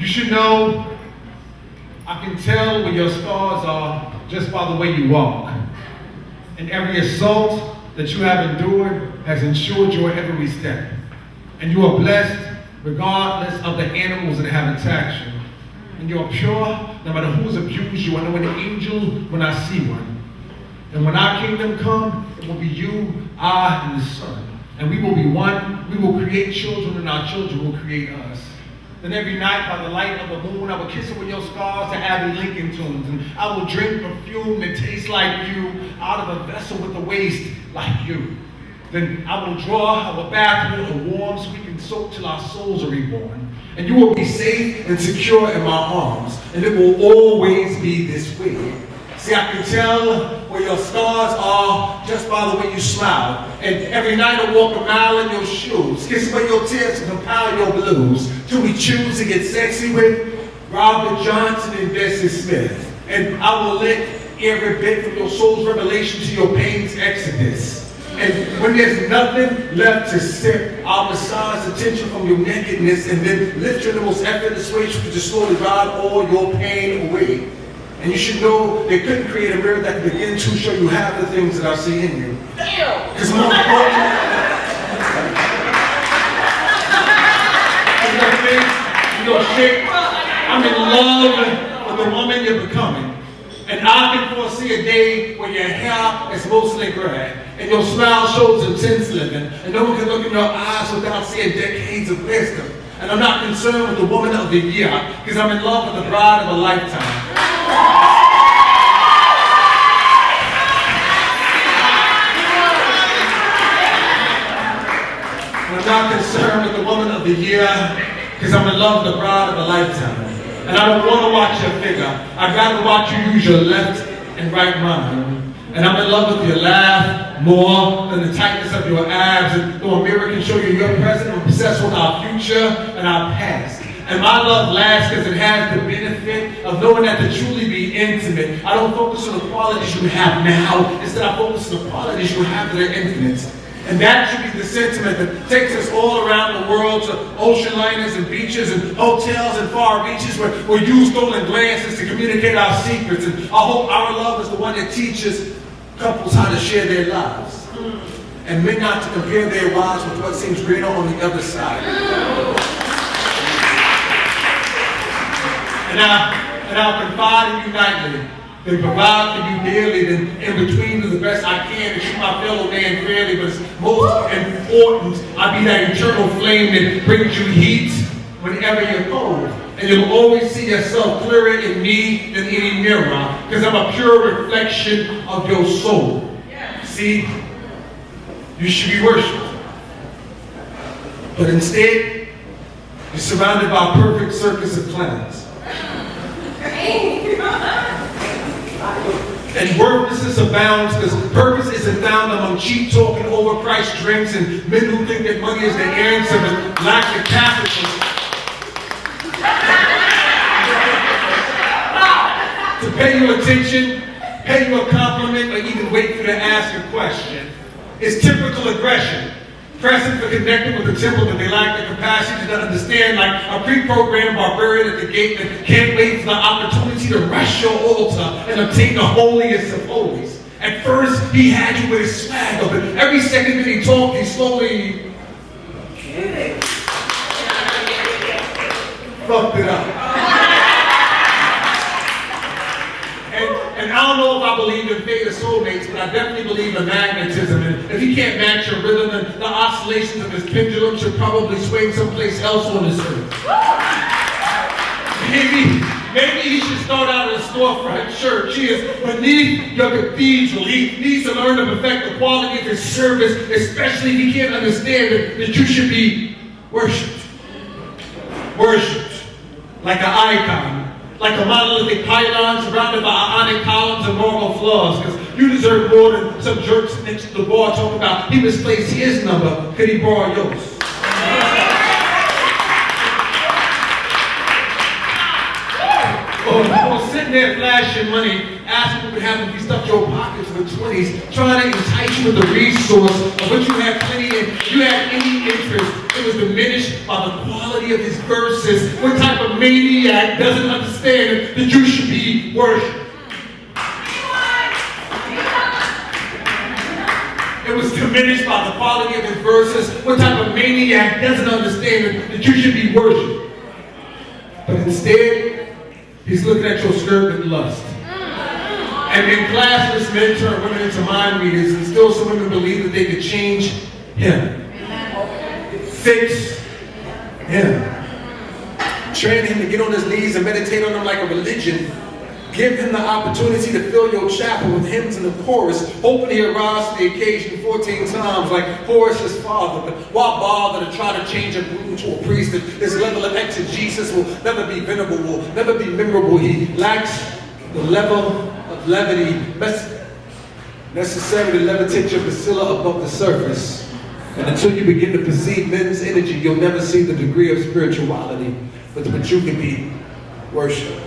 You should know, I can tell where your scars are just by the way you walk. And every assault that you have endured has ensured your every step. And you are blessed regardless of the animals that have attacked you. And you are pure no matter who's abused you. I know an angel when I see one. And when our kingdom come, it will be you, I, and the Son. And we will be one. We will create children, and our children will create us. Then every night by the light of the moon, I will kiss away your scars to Abby Lincoln tunes. And I will drink perfume that tastes like you out of a vessel with a waist like you. Then I will draw our bath water warm so we can soak till our souls are reborn. And you will be safe and secure in my arms. And it will always be this way. See, I can tell where your scars are just by the way you smile. And every night I walk a mile in your shoes, kiss away your tears and compile your blues, till we choose to get sexy with Robert Johnson and Bessie Smith. And I will lick every bit from your soul's revelation to your pain's exodus. And when there's nothing left to sip, I'll massage the tension from your nakedness and then lift you in the most effortless way so you can just slowly drive all your pain away. And you should know they couldn't create a mirror that could begin to show you half the things that I see in you. Damn! Because more important, I'm in love with the woman you're becoming. And I can foresee a day when your hair is mostly gray and your smile shows intense living, and no one can look in your eyes without seeing decades of wisdom. And I'm not concerned with the woman of the year, because I'm in love with the bride of a lifetime. And I'm not concerned with the woman of the year, because I'm in love with the bride of a lifetime. And I don't want to watch your figure. I'd rather watch you use your left and right mind. And I'm in love with your laugh more than the tightness of your abs. And though a mirror can show you your present, I'm obsessed with our future and our past. And my love lasts because it has the benefit of knowing that to truly be intimate. I don't focus on the qualities you have now. Instead, I focus on the qualities you have that are infinite. And that should be the sentiment that takes us all around the world to ocean liners and beaches and hotels and far reaches where we use stolen glances to communicate our secrets. And I hope our love is the one that teaches couples how to share their lives. And men not to compare their wives with what seems greener on the other side. And I'll confide in you nightly. They provide for you daily, then in between do the best I can to treat my fellow man fairly, but it's most important I be that eternal flame that brings you heat whenever you're cold. And you'll always see yourself clearer in me than any mirror, because I'm a pure reflection of your soul. See, you should be worshipped. But instead, you're surrounded by a perfect circus of clowns. And worthlessness abounds because purpose isn't found among cheap talking, overpriced drinks, and men who think that money is the answer but lack the capital to pay you attention, pay you a compliment, or even wait for you to ask a question. It's typical aggression. Present for connecting with the temple that they lack the capacity to understand, like a pre-programmed barbarian at the gate that can't wait for the opportunity to rush your altar and obtain the holiest of holies. At first, he had you with his swagger, but every second that he talked, he slowly fucked it up. And I don't know if I believe in fate or soulmates, but I definitely believe in magnetism. And if he can't match your rhythm, then the oscillations of his pendulum should probably swing someplace else on this earth. Maybe he should start out at a storefront church. He is beneath your cathedral. He needs to learn to perfect the quality of his service, especially if he can't understand that you should be worshipped. Worshipped like an icon. Like a monolithic pylon surrounded by ionic columns and marble floors, because you deserve more than some jerks next to the bar talking about he misplaced his number, could he borrow yours? Or sitting there flashing money asking what would happen if you stuffed your pockets in the 20s, trying to entice you with the resource of what you had plenty in. You had any interest. It was diminished by the quality of his verses. What type of maniac doesn't understand that you should be worshipped? It was diminished by the quality of his verses. What type of maniac doesn't understand that you should be worshipped? But instead, he's looking at your skirt with lust. And then classless men turn women into mind readers, and still some women believe that they could change him. Fix him. Train him to get on his knees and meditate on him like a religion. Give him the opportunity to fill your chapel with hymns in the chorus, hoping he arrives to the occasion 14 times like Horace's father. But why bother to try to change a gluten to a priest? This level of exegesis will never be venerable, will never be memorable. He lacks the level of levity necessary to levitate your bacilla above the surface. And until you begin to perceive men's energy, you'll never see the degree of spirituality with which you can be worshipped.